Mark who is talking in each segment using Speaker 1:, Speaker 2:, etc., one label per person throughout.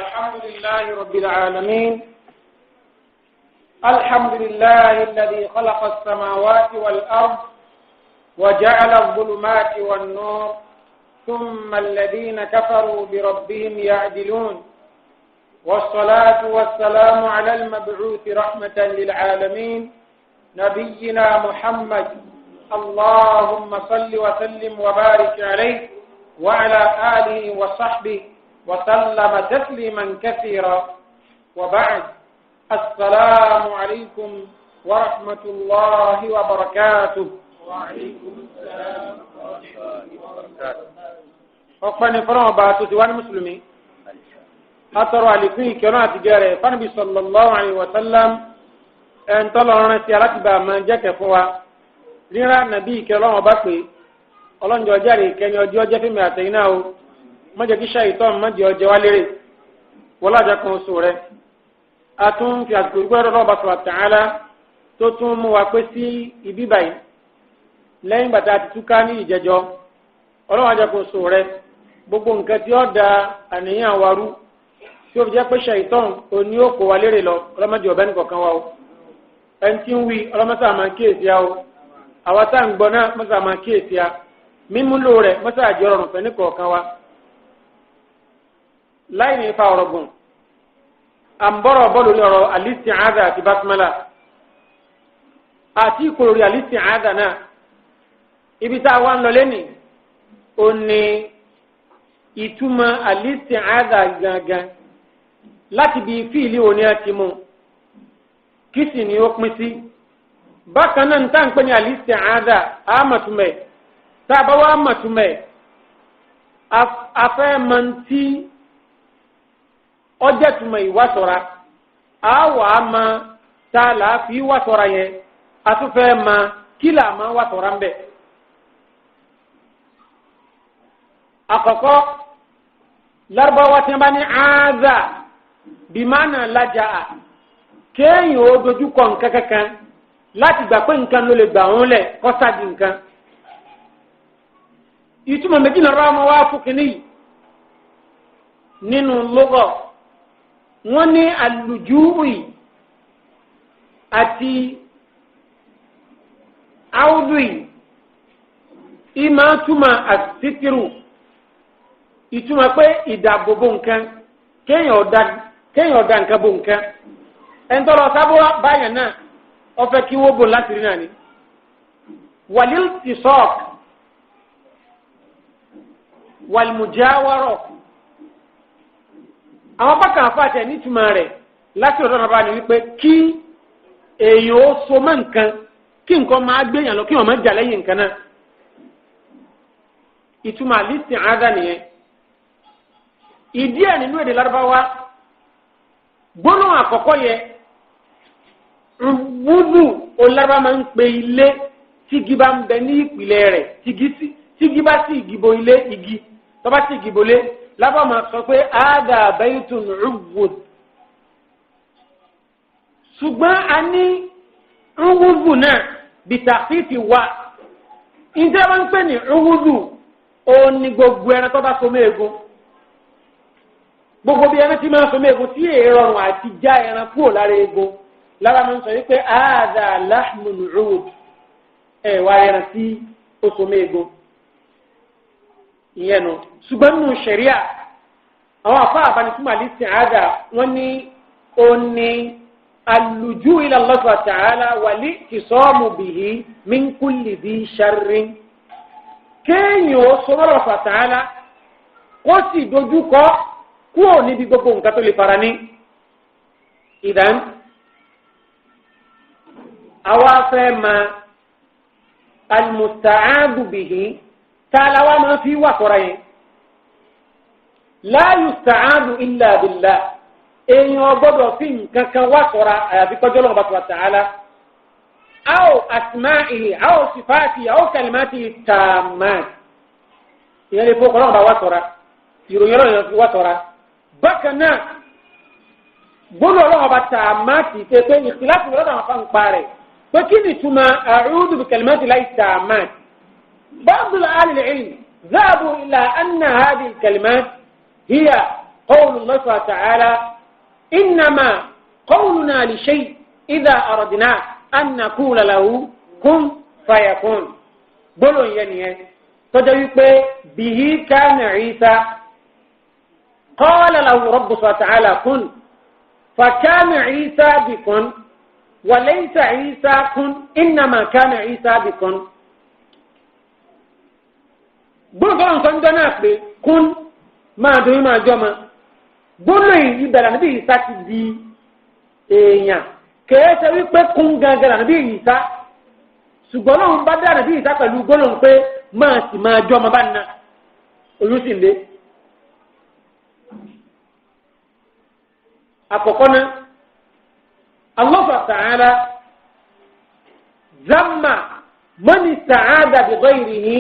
Speaker 1: الحمد لله رب العالمين. الحمد لله الذي خلق السماوات والأرض وجعل الظلمات والنور ثم الذين كفروا بربهم يعدلون، والصلاة والسلام على المبعوث رحمة للعالمين نبينا محمد. اللهم صل وسلم وبارك عليه وعلى آله وصحبه وسلم تسليما كثيرا، وبعد. السلام عليكم ورحمة الله وبركاته.
Speaker 2: وعليكم السلام ورحمة الله وبركاته.
Speaker 1: أقبل فرما باتوتي وأنا مسلمي أترى لكي كرات جاري فنبي صلى الله عليه وسلم أن طلعنا سيارات بما جاك فوا لنا نبي كرام بقي ọlọ́run jọ jáde kẹni ọjọ́ jẹ́ fíìmù àtẹ̀yìnà o mọ́jẹ́ kí ṣàìtọ́n mọ́jẹ́ ọjọ́ wá lérè wọ́n lájà kan oṣù rẹ̀ a tún fi àsìkò ìgbẹ́ ọ̀rọ̀ ọba sọ̀rọ̀ tààlà tó tún mú wa pé sí ibi báyìí lẹ́yìn bàtà àti túká ní ìjẹjọ́ ọlọ́run àjà kan oṣù rẹ̀ gbogbo nǹkan tí ó da àníyàn wa rú tí ó fi jẹ́ pé ṣàìtọ́n òní ó kó wa lérè lọ ọlọ́mọdé ọ̀bẹ nìkọ̀ọ̀kan wa o ẹni tí ń wí ọlọ́mọdé àmà kíyèsí a o àwa tá à ń gbọ́ náà mọ́tò àmà kíyèsí a mímúlò rẹ̀ mọ́tà àjọ ọ̀rùn fẹ́ ní kọ̀ọ̀kan wa láì ní ifa ọ̀rọ̀ gùn à ń bọ̀rọ̀ bọ́ọ̀lù lọ́rọ̀ al-isti'adha àti basmala àti ìkòrò rí al-isti'adha náà ibi tá a wá ń lọ lẹ́nì ó ní ìtumọ̀ al-isti'adha gangan láti bí fíìlì òní àti mú kí sì ni ó pín sí bákan náà ń tà ń pè ní al-isti'adha àmọ̀túnmẹ̀ tábà wá màtúmẹ̀ afẹ́ mọ̀ntí ọjọ́ túmọ̀ ìwásọ̀ra àwọ̀ àmà tá a là á fi wásọ̀ra yẹn àtúfẹ́ ma kí là má wásọ̀ra ń bẹ̀. àkọ́kọ́ lárúbáwá tí wọ́n bá ní áázà bìmánà lájà à kéèyàn ó dojú kọ nǹkan kankan láti gbà pé nǹkan ló lè gbà wọ́n lẹ̀ kọ́sàdì nǹkan. ìtumọ̀ méjì náà rà wọn wá fún kínní yìí nínú lọ́gọ̀ wọ́n ní alùjúùì àti áwùdùì ìmọ̀túmọ̀ àsìtìrù ìtumọ̀ pé ìdàgbòbò nǹkan kéèyàn ọ̀dà nǹkan bò nǹkan ẹ̀ńtọ́lọ sábọ́ báyẹn náà ọ̀fẹ́ kí wọ́n bò láti rí náà ni wàlíl ti sọ́ọ̀kì wàlmùjáwárọ̀ àwọn bákan àfàtẹ nítumọ̀ rẹ̀ láti ọ̀dọ̀ náà bá ní wípé kí èèyàn ó so mọ́ nǹkan kí nǹkan máa gbéyàn lọ kí wọ́n máa jà lẹ́yìn nǹkan náà ìtumọ̀ al-isti'adha nìyẹn ìdí ẹ̀ nínú èdè lárúbáwá gbólóhùn àkọ́kọ́ yẹ wúdù olárúbá máa ń pe ilé tígi bá ń bẹ ní ìpìlẹ̀ rẹ̀ tígi bá sí ìgìbò ilé igi tọ́ba sí ìgìbòlé lábàá máa sọ pé àádà baytun uwud ṣùgbọ́n a ní uwudu náà bìtàkìtì wà ìjẹ́ wọn ń pè ní uwudu òun ni gbogbo ẹran tọ́ba so méegun gbogbo bí ẹran tí máa so méegun tí èrọrùn àti já ẹran kúrò lára egun lábàá máa ń sọ wípé àádà lahmun uwud wá ẹran tí ó so méegun ìyẹn nù ṣùgbọ́n nínú ṣẹ̀ríà àwọn afá àbánisúmọ̀ al-isti'adha wọ́n ní òní al-luju' ila Allah subhanahu wa ta'ala wal-i'tisamu bihi min kulli dhi sharrin kéèyàn ó sọ̀rọ̀ Allah ta'ala kó sì dojú kọ kúrò níbi gbogbo nǹkan tó lè fara ní. ìdán àwa fẹ́ ma al-musta'adu bihi tààlà wa máa fi wà sọ̀rọ̀ yẹn la yusta'adu illa billah èèyàn gbọ́dọ̀ fi nǹkan kan wà sọ̀rọ̀ àyàfi kọjọ́ lọ́wọ́ bá sọ̀rọ̀ tààlà aw asma'ihi aw sifatihi aw kalimatihi tammat ìyẹn lè fọkàn lọ́wọ́ bá wà sọ̀rọ̀ ìròyìn ọlọ́run fi wà sọ̀rọ̀ bákan náà gbọ́dọ̀ lọ́wọ́ bá tammati pé ìkìláàsì lọ́dọ̀ àwọn afáàn parẹ́ pé kí ni túmọ̀ a'udhu bi kalimati llahi tammat. بعض أهل العلم ذهبوا إلى أن هذه الكلمات هي قول الله تعالى إنما قولنا لشيء إذا أردنا أن نقول له كن فيكون بلو يعني تجيب به كان عيسى قال له رب سبحانه وتعالى كن فكان عيسى بكن وليس عيسى كن إنما كان عيسى بكن بلو كان سنجنا كن ما دوي ما جمع بلو يبدأ نبي عيسى دي èèyàn kèése wípé kún gangan nàbí ìyíṣà ṣùgbọ́n lóun bá dá nàbí ìyíṣà pẹ̀lú gbólóhùn pé máa sì máa jọ ọmọ bá nà olùsìnlé. àkọ́kọ́ náà Allah ta'ala zamma man ista'ada bi ghayrihi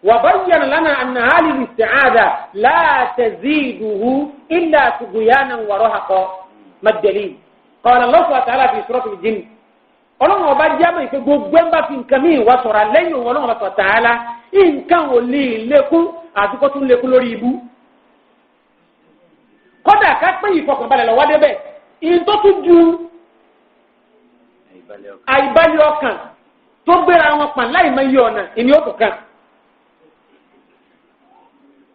Speaker 1: wa bayyana lana anna hadhihi al-isti'ada la taziduhu illa tughyanan wa rahaqa ma ad-dalil. قال الله تعالى في سورة الجن ọlọ́run ọba jábọ̀ ìpé gbogbo ẹ̀ ń bá fi nǹkan mí ìwà sọ̀rọ̀ lẹ́yìn òun ọlọ́run ọba ta'ala nǹkan ò lè lékún àti kó tún lékún lórí ibú. kódà ká pé ìfọkànbalẹ̀ lọ́wọ́ débẹ̀ ìyẹn tó tún ju àìbalẹ̀ ọkàn tó gbéra wọn pàn láì mọ iye ọ̀nà ìní òkú kan.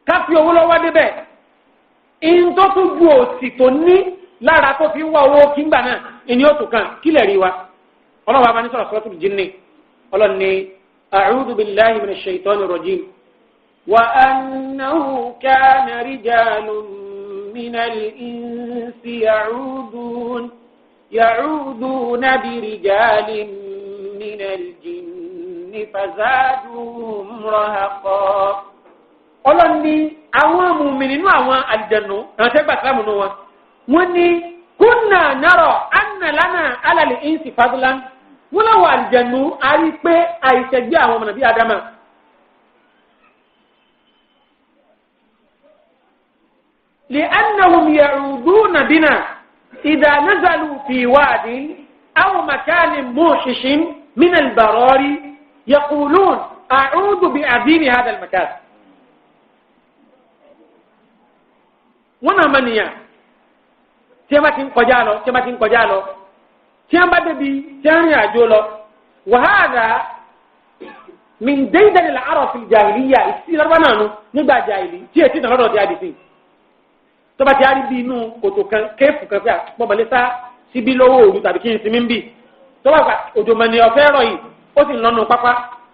Speaker 1: ká fi owó lọ́wọ́ débẹ̀ ìyẹn tó tún ju òsì tó ní lára tó fi ń wá owó kíngbà náà ìní òtù kan kílẹ̀ rí wa ọlọ́run bá ní sọ̀rọ̀ suratul jinni ọlọ́run ní a'udhu billahi minash shaitanir rajim wa annahu kana rijalun minal insi ya'uduna bi rijalin minal jinni fazaduhum rahaqa ọlọ́run ní àwọn mùmínì nínú àwọn àlùjànnú àwọn tẹ́gbà sílámù nù wọn. wọ́n ní kúnnà nárọ̀ annalana alàlẹ̀ ìǹsì fadlan wọ́n láwọ̀ àlìjẹ̀nù a rí pé àìṣẹ̀gbé àwọn ọmọ nàbí adama. لأنهم يعودون بنا إذا نزلوا في واد أو مكان موحش من البراري يقولون أعوذ بأدين هذا المكان. ونمنيا tí a bá ti ń kọjá lọ tí a bá débi tí a ń rìn àjò lọ wàhálà min déédéé la arọ fi jàhìlíyà ìsí lọ́wọ́ náà nù nígbà jàhìlí tí èsì náà lọ́dọ̀ tí a di sí tó bá ti a rí bí inú kòtò kan kéèfù kan pé àpọ̀bọ̀lẹ́ sá síbí lọ́wọ́ òru tàbí kí n sinmi ń bì tó bá òjò mẹ́ni ọ̀fẹ́ rọ̀ yìí ó sì ń lọ́nu pápá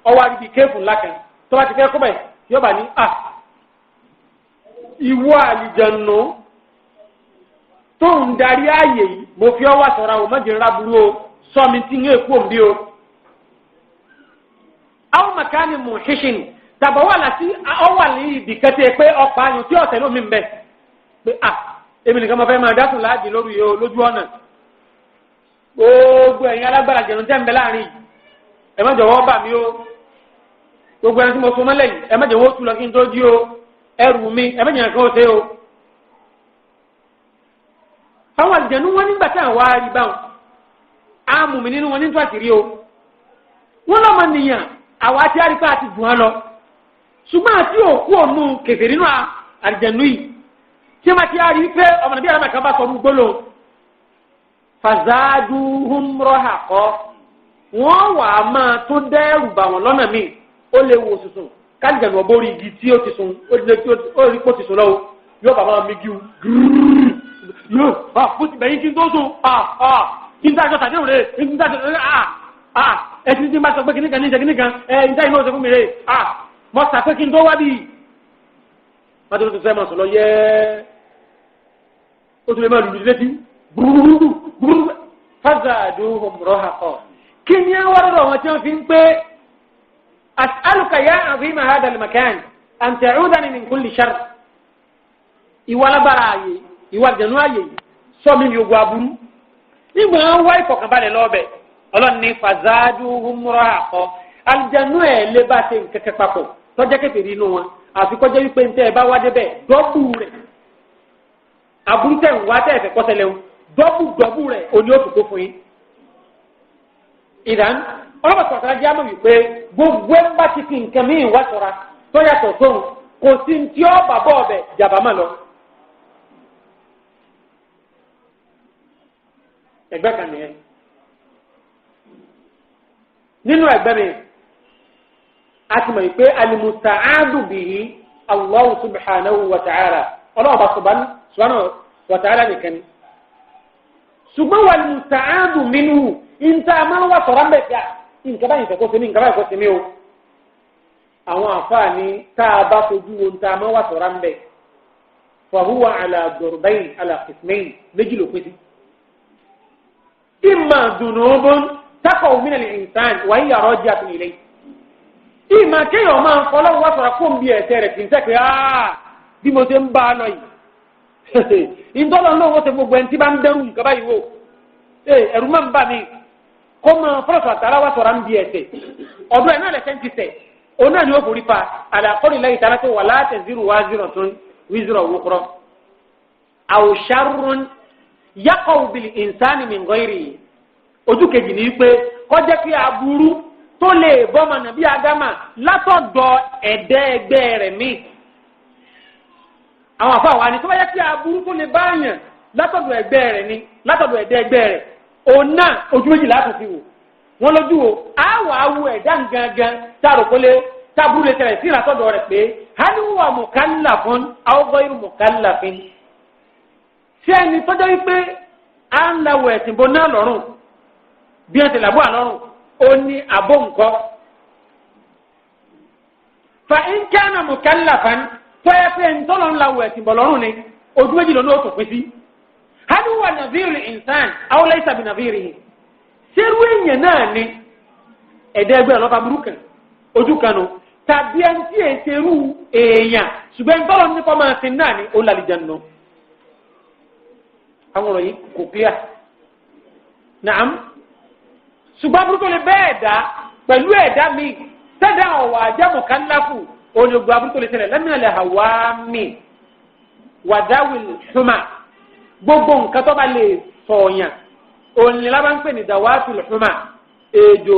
Speaker 1: ọwọ́ àríbi kéèfù ńlá kan tó bá ti fẹ́ kọ́bẹ̀ yóò bá ní ìwọ àlìjànnú tó ń darí ààyè yìí mo fi ọwọ́ sọ̀rọ̀ àwọn mọ́jì ńlá burú o sọ mi tí ń yé èkó òǹbí o. àwọn màkàní mú ṣíṣìn tàbí ọwà ní ibì kẹtẹ pé ọ̀pá ayùn tí ọ̀tẹ̀ lómi ń bẹ pé èmi nìkan mo fẹ́ máa dásùn láàdì lórí o lójú ọ̀nà gbogbo ẹ̀yin alágbára jẹ̀rún tẹ́ ń bẹ láàrin yìí ẹ má jọ̀wọ́ bà mí o gbogbo ẹni tí mo so mọ́lẹ̀ yìí ẹ má jọ̀wọ́ tú lọ kí n tó jí o ẹrù mi ẹ má jẹ̀ nǹkan ó ṣe o. àwọn àlùjànnú wọn nígbà tí àwọn arí báwọn àmùmí nínú wọn ní tó àtìrí o wọn lọ́mọ nìyàn àwọn àti àríkà àti dùn án lọ ṣùgbọ́n àti òkú ònú kẹfẹ́ nínú àlùjànnú yìí tí wọ́n ti rí pé ọmọ nàbí àràmà kan bá sọ gbólò fazaduhum rahaqa wọ́n wà á máa tó dẹ́rù bà wọ́n lọ́nà míì ó lè wo sùsùn káàdìjànù ọ̀bọ orí igi tí ó ti sùn ó rí pò ti sùn lọ́wọ́ yóò bàbá mi gíw yóò bó ti bẹ̀yìn kí n tó sùn kí n tá àjọ tàdé òde kí n tá àjọ ẹtí tí n bá sọ pé kìnnìkan ní ìṣe kìnnìkan n tá ìmọ̀ ọ̀sẹ̀ fún mi rè mọ̀ sà pé kí n tó wá bíi wọ́n ti fẹ́ mọ̀ sọ̀lọ́ yẹ́ ó tún lè máa lùlù létí gbúrúgbúrú fazaduhum rahaqa kí ni àwọn ọ̀rọ̀ wọn tí wọ́n fi ń pé as'aluka ya azima hadha al-makan an ta'udani min kulli sharr ìwà lábára ààyè ìwà ìjẹ̀nú ààyè sọ mi yóò gbọ́ aburú nígbà wọn wá ìfọ̀kànbalẹ̀ lọ́ọ̀bẹ̀ ọlọ́run ní fazaduhum rahaqa alìjẹ̀nú ẹ̀ lé bá ṣe kẹ̀kẹ́ papọ̀ tọ́jẹ́ kẹfẹ́ nínú wọn àfi kọjá wípé ntẹ́ ẹ bá wá débẹ̀ dọ́bù rẹ̀ aburú tẹ̀ ń wá tẹ̀ ẹ̀fẹ̀ kọ́sẹ̀lẹ̀ o dọ́bù rẹ̀ òní ó tún kó fún yín. ìdán ọlọ́pàá sọ̀tà jẹ́ àmọ́ wípé gbogbo ẹ̀ ń bá ti fi nǹkan míì wá sọ̀ra tó yàtọ̀ sóhun kò sí ti ọ́ bàbá ọ̀bẹ jàbá mà lọ. ẹgbẹ́ kan nìyẹn nínú ẹgbẹ́ mi a ti mọ̀ pé al-musta'adu bihi Allah subhanahu wa ta'ala ọlọ́ọ̀bá subhanahu wa ta'ala nìkan ni ṣùgbọ́n wal-musta'adu minhu ìta máa ń wà sọ̀rọ̀ mbẹ́ fíà nǹkan báyìí fẹ́ kó sí mi nǹkan báyìí kó sí mi o àwọn àǹfààní tá a bá fojú wo ìta máa ń wà sọ̀rọ̀ mbẹ́ fahuwa ala durbayn ala qismayn méjì ló pèsè imma dunubun taqaw min al-insan wa hiya raji'atun ilayhi ìmọ̀ kéèyàn máa ń fọlọ́ wá sọ̀rọ̀ kó ń bí ẹ̀sẹ̀ rẹ̀ kì í sẹ́kẹ̀ bí mo ṣe ń bá a lọ yìí ìtọ́lọ́ ló wọ́n ṣe gbogbo ẹni tí bá ń dẹ́rù nǹkan báyìí wò ẹ̀rù máa ń bà mí kó máa fọlọ́ sọ̀rọ̀ tààrà wá sọ̀rọ̀ ń bí ẹ̀sẹ̀ ọ̀dọ́ ẹ̀ náà lẹ̀sẹ̀ ń ti tẹ̀ òun náà ni ó forí pa àlàkọ́ni lẹ́yìn tààrà tó wà láti ziru wá zero tún wíṣírò wúkúrọ́ àwòṣàrún yaqaw bil insani min ghayri ojú kejì ní pé kọjá pé aburú tó lè bọ́mọ nàbí Ádámà látọ̀dọ̀ ẹ̀dẹ́ ẹgbẹ́ rẹ̀ míì. Àwọn àfọ àwọn àni tó bá yẹ kí aburú tó lè báyàn látọ̀dọ̀ ẹgbẹ́ rẹ̀ ni látọ̀dọ̀ ẹ̀dẹ́ ẹgbẹ́ rẹ̀ òun náà ojú méjì láti fi wò wọ́n lójú wo àwọ̀ awo ẹ̀dá gangan táàrò kólé táàbùrú lè tẹ̀lé sí látọ̀dọ̀ rẹ̀ pé haliwa mukallafun aw ghayru mukallafin. Ṣé ẹni tọ́jọ́ wípé à ń lawọ̀ ẹ̀sìn bọ́ náà lọ́rùn bí ẹ̀ tẹ̀lé àbọ̀ àlọ́rùn ó ní àbọ̀ nǹkan. Fa in kana mukallafan tọ́yẹ pé ntọ́lọ́ ńlá wọ̀ ẹ̀sìn bọ̀ lọ́rùn ni ojú méjì lọ́nà ó tó pín sí. Hal huwa nadhiru insan aw laysa bi nadhirihi. Ṣerú èèyàn náà ni ẹ̀dá ẹgbẹ́ ọlọ́ba burúkú ojú kan nù tàbí ẹni tí èsèrú èèyàn ṣùgbọ́n ntọ́lọ́ ní kọ́ máa sin náà ni ó lálejò nù. Àwọn ọ̀rọ̀ yìí kò clear. Naam. Ṣùgbọ́n burúkú lè bẹ́ẹ̀ dá pẹ̀lú ẹ̀dá mi sẹ́dá ọ̀wà àjẹmọ̀ kánáfù olùgbò abúlé lè ṣẹlẹ̀ lẹ́mìnà lè hàwá mi wàdáwìl ṣùmà gbogbo nǹkan tó bá lè sọ̀yàn òǹlẹ̀ lábá ń pè ní dàwátìl ṣùmà ejò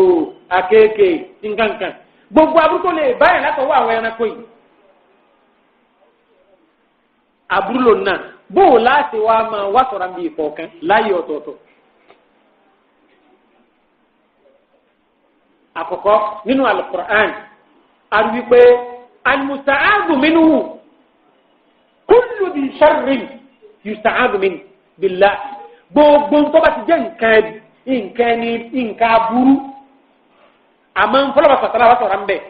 Speaker 1: àkekè nǹkankan gbogbo abúlé lè báyìí látọwọ́ àwọn ẹranko yìí àbúrò náà bóò láti wá máa wá sọ̀rọ̀ bí ìkọ̀ọ̀kan láyé ọ̀tọ̀ọ̀tọ̀. Àkọ́kọ́ nínú Al-Qur'an àrùbí pé al-musta'adu minhu kullu bi sharrin yusta'adu min billah gbogbo tó bá ti jẹ́ nǹkan aburú àmọ́ fọlọ́bà sọ̀tàlá wà sọ̀rọ̀ ń bẹ̀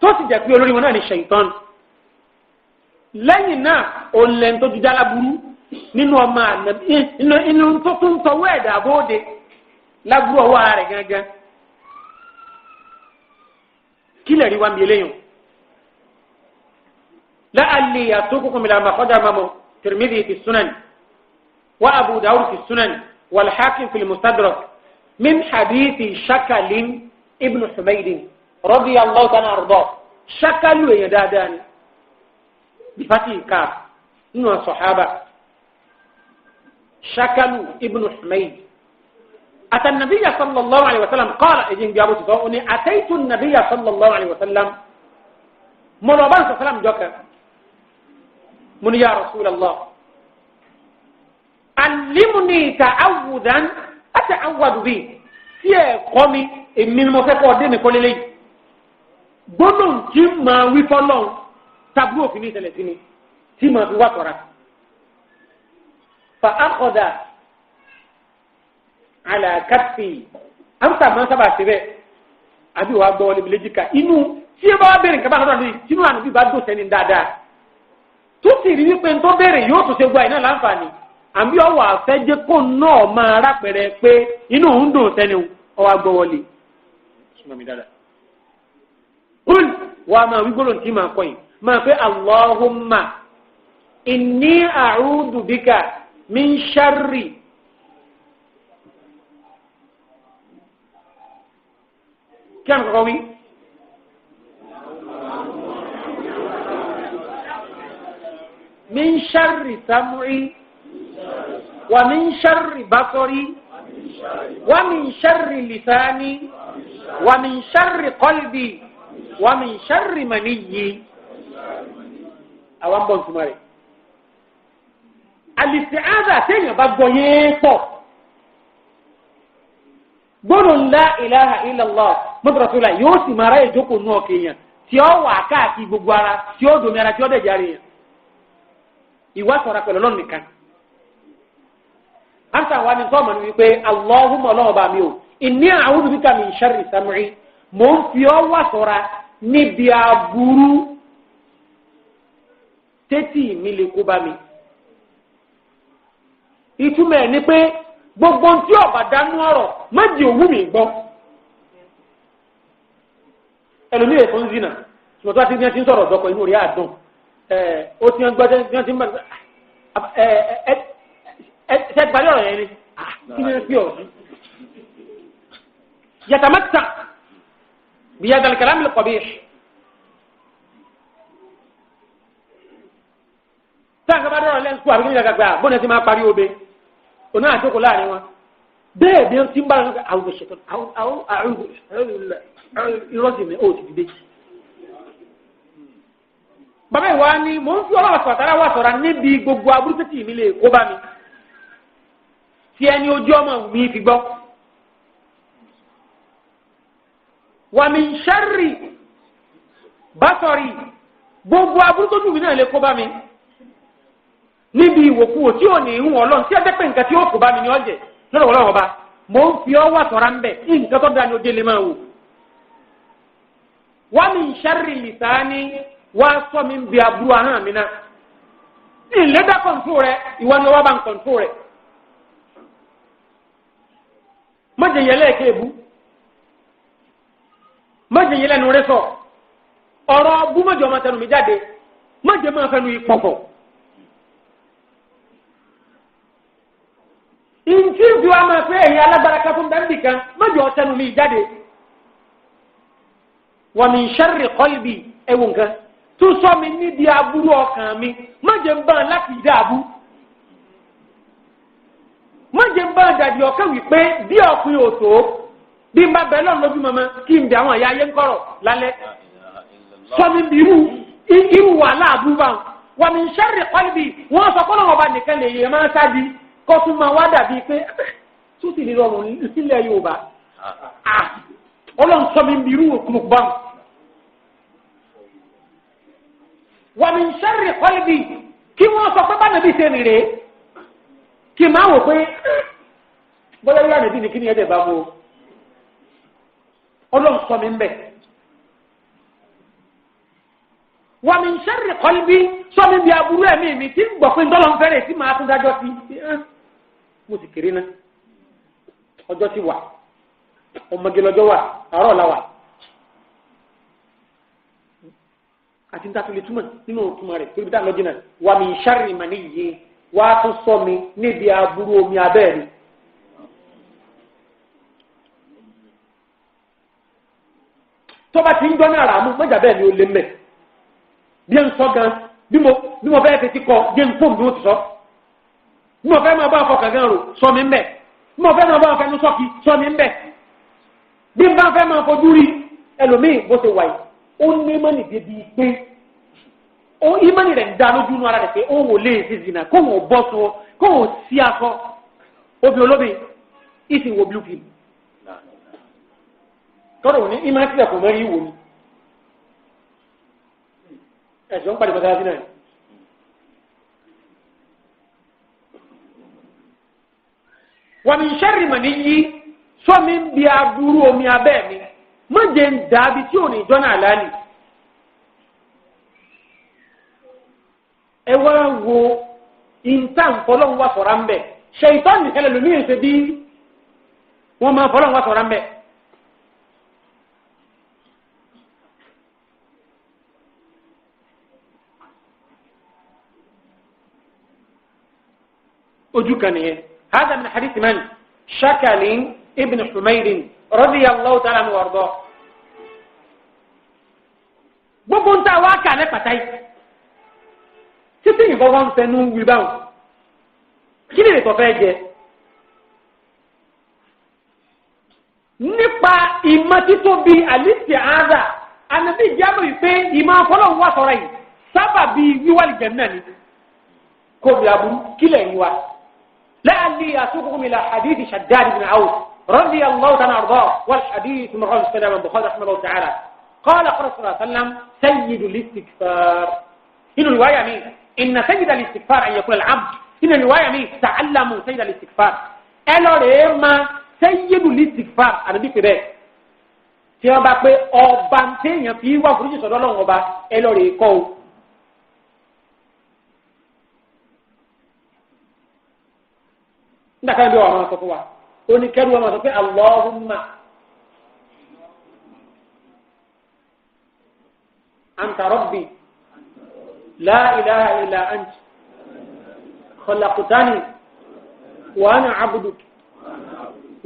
Speaker 1: tó sì jẹ́ pé olórí wọn náà ni ṣaitan lẹ́yìn náà olè tó dúdá láburú nínú ọmọ ànàbí inú tó tún tọwọ́ ẹ̀dá àbóde láburú ọwọ́ rẹ̀ gángan kílẹ̀ rí wa mi eléyìn la'alli yatuqukum ila ma qadama Tirmidhi fi sunan wa Abu Dawud fi sunan wal Hakim fi al-Mustadrak min hadithi Shakal ibn Humayd radiyallahu ta'ala anhu Shakalu èèyàn dáadáa ni bifati kaaf nínú sahaba Shakalu ibn Humayd أتى النبي صلى الله عليه وسلم قال إذن جابوا تقولني أتيت النبي صلى الله عليه وسلم مرابان صلى الله عليه وسلم جوكا من يا رسول الله علمني تعوذا أتعوذ به في قومي من مفاق ودين كل لي بلون كما وفلون تبلو في مثل سنين كما في وطرة فأخذ على كفي أمسى ما سبع سبع أبي وابو لبلجيكا إنه سيبا بيرن كبا خدوا لي سينو أنا بي بعدو سنين دادا توسي ريبي بنتو بيرن يو توسي غوا إنا لانفاني أمبي أو أفجي كون نو ما راكبره بي إنه هندو سنين أو أبو لي سمع مي دادا قل وما ويقولون تيما كوين ما في اللهم إني أعوذ بك من شر كم قوي من شر سمعي ومن شر بصري ومن شر لساني ومن شر قلبي ومن شر مني أوان بون سماري الاستعاذة تاني بابو ييكو gbọ́dọ̀ la ilaha illallah mọ́tòrọ́tòlá yóò sì máa ráyè jókòó nù ọ̀kẹ́yàn tí ó wà káàkiri gbogbo ara tí ó domi ara tí ó dẹ̀ járe yẹn ìwà sọ̀rọ̀ pẹ̀lú ọlọ́run nìkan. ansa wa ni sọ́ọ̀mù ni wípé Allahumma ọlọ́run bá mi o inni a'udhu bika min sharri sam'i mò ń fi ọ́ wà sọ̀ra níbi aburú tẹ́tì mi lè kó bá mi. ìtumọ̀ ẹ̀ ni pé gbogbo tí ọba dánú ọ̀rọ̀ má di òwú mi gbọ́. ẹlòmíì èso ń zina ṣùgbọ́n tó a ti ní ẹ ti ń sọ̀rọ̀ dọ́kọ̀ inú rí àdùn ó ti ń gbọ́ tí wọ́n ti ń bá ṣe parí ọ̀rọ̀ yẹn ni kí ni ẹ fi ọ̀ sí. yàtàmẹ́ta bí yàtàlẹ̀ kàlámì lè kọ̀ bí ẹ̀. sáà kí a bá dọ̀rọ̀ lẹ́nu sùkúù àbíkí nígbà gbà bóun ẹ ti máa parí obe òun náà àjókòó láàrin wọn bẹ́ẹ̀ bí wọ́n ti ń bára wọn àwọn òṣèlú àwọn irọ́ sì ní òòtù dìde. bàbá ìwà ni mò ń fi ọlọ́wọ́ sọ̀tara wà sọ̀ra níbi gbogbo aburú títì mi lè kó bá mi tí ẹni ojú ọmọ mi fi gbọ́. wa min sharri basari gbogbo aburú tó dùn mí náà lè kó bá mi níbi ìwòkúwò tí ò ní ìhun ọlọ́run tí ẹgbẹ́ pé nǹkan tí ó kò bá mi ní ọ̀jẹ̀ lọ́dọ̀ ọlọ́run ọba mò ń fi ọ́ wà sọ̀rọ̀ ń bẹ̀ nǹkan tó dáa ní ojú ilé máa wò. wa min sharri lisani wá sọ mi ń bi aburú ahọ́n mi náà ìlédà kọ̀ǹtò rẹ ìwọ ni ọwọ́ bá ń kọ̀ǹtò rẹ. mọ̀jẹ̀ yẹlẹ́ ẹ̀kẹ́ èbú mọ̀jẹ̀ yẹlẹ́ nu rẹ sọ ọ̀rọ̀ bú mọ̀jẹ̀ ọmọ tẹnu mi jáde mọ̀jẹ̀ máa fẹnu ìpọ̀pọ̀. ìntí ìfi wa máa fẹ́ ẹ̀yìn alágbára ká fún bẹ́ẹ̀ nìkan mọ̀jẹ̀ ọ̀tẹnu mi jáde. wa min sharri qalbi ẹ̀wọ̀n nǹkan tó sọ mi níbi aburú ọkàn mi mọ̀jẹ̀ ń bá láti dáàbú. mọ̀jẹ̀ ń bá dàdí ọ̀kẹ́ wípé bí ọkùnrin ò tó bí n bá bẹ̀ lọ́nà lójú mọ́mọ́ kí n bẹ̀ àwọn ẹ̀yà ayé ń kọ̀rọ̀ lálẹ́. sọ mi bí irú wàhálà àbúrò wa min sharri qalbi wọ́n sọ kọ́nà ọba nìkan lè yẹ máa sáàdì kó tún máa wá dàbí pé tó sì ní rọrùn sílẹ̀ Yorùbá ọlọ́run sọ mi bí irú òkùnkùn bá wa min sharri qalbi kí wọ́n sọ pé bá nàbí ṣe nìrè kí máa wò pé bọ́lá yóò rà ní kí ni ẹ̀dẹ̀ bá mú ọlọ́run sọ mi ń bẹ̀. wa min sharri qalbi sọ mi bí aburú ẹ̀mí mi tí ń gbọ̀ pé ńdọ́lọ́ ń fẹ́rẹ̀ tí màá tún dájọ́ sí mo sì kéré náà ọjọ́ ti wà ọmọge lọ́jọ́ wà àárọ̀ la wà àti níta tó lè túmọ̀ nínú túmọ̀ rẹ̀ torí bí táwọn lọ́jọ́ náà wa min sharri maniyyi wá tún sọ mi níbi aburú omi abẹ́ mi. tọ́ba ti ń gbọ́ ní àràmú mọ́jà bẹ́ẹ̀ ni ó lé mẹ́ bí ń sọ gan bí mo fẹ́ tètè kọ jẹ́ ń fóun bí ó ti sọ bí mo fẹ́ máa bá ọkọ̀ kàgán rò sọ mi ń bẹ̀ bí mo fẹ́ máa bá ọkọ̀ ẹnu sọ́kì sọ mi ń bẹ̀ bí n bá fẹ́ máa fojú rí ẹlòmíì bó ṣe wà yìí ó ní mọ́nì débi pé ìmọ̀nì rẹ̀ ń dá lójú inú ara rẹ̀ pé ó wò lè ṣe zina kó wọ́n bọ́ sọ kó wọ́n sí aṣọ obì olóbì ìsìn wo blue film tọ́rọ̀ òní ìmọ̀ sílẹ̀ kò mẹ́rin ìwò ni ẹ̀sùn ń pàdé pàtàkì náà. wa min sharri maniyyi sọ́mi ń bi aburú omi abẹ́ mi má jẹ́ ń dàbí tí ò ní jọ́nà àlàálì. ẹ wá wo ìntàn fọlọ́n wà sọ̀rọ̀ ń bẹ̀ ṣèyítán nìkan lè lómi ìṣe bí wọ́n máa fọlọ́n wà sọ̀rọ̀ ń bẹ̀. ojú kan nìyẹn هذا من حديث من شكل ابن حمير رضي الله تعالى عنه وارضاه gbogbo ń ta wá kà ní pàtàkì títí ìbọn wọn fẹnu wí báwọn kí ni ìtọ́ fẹ́ jẹ nípa ìmọ̀títóbi àlìsí àádà ànàbí ìjábọ̀ yìí pé ìmọ̀ afọlọ́hún wà sọ̀rọ̀ yìí sábà bíi wíwálì jẹ̀ náà ni kò bí aburú kílẹ̀ yìí wa láàlì àsopọ̀ mi la hadith Shaddad ibn Awf رضي الله تعالى أرضاه والحديث من رجل السلام البخاري رحمه الله تعالى قال صلى الله عليه وسلم سيد الاستغفار. هنا الرواية مين؟ إن سيد الاستغفار أن يكون العبد. هنا الرواية مين؟ تعلموا سيد الاستغفار. ألو ريما سيد الاستغفار أنا بيكبر. tí wọ́n bá pé ọba téèyàn fi wá foríjì sọ́dọ̀ Ọlọ́run ọba ẹ lọ rè kọ́ o. nígbà kan bí wọ́n máa sọ fún wa oníkẹ́rù wọn máa sọ pé Allahumma anta rabbi la ilaha illa anta khalaqtani wa ana abduk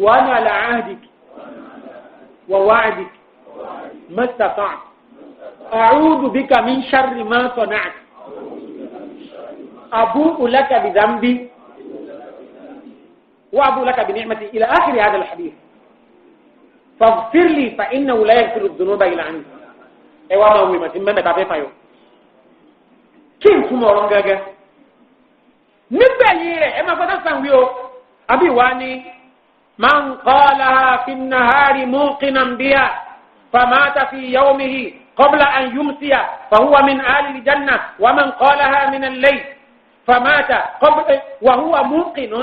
Speaker 1: wa ana ala ahdik ووعدك ما استطعت أعوذ بك من شر ما صنعت أبوء لك بذنبي وأبوء لك بنعمتي إلى آخر هذا الحديث فاغفر لي فإنه لا يغفر الذنوب إلا أنت. أيوة ما هو ما تم ما تعرف أيوه كم تمرون جاجا نبأيه أما بدأ ساميو أبي واني من قالها في النهار موقنا بها فمات في يومه قبل أن يمسي فهو من آل الجنة ومن قالها من الليل فمات قبل وهو موقن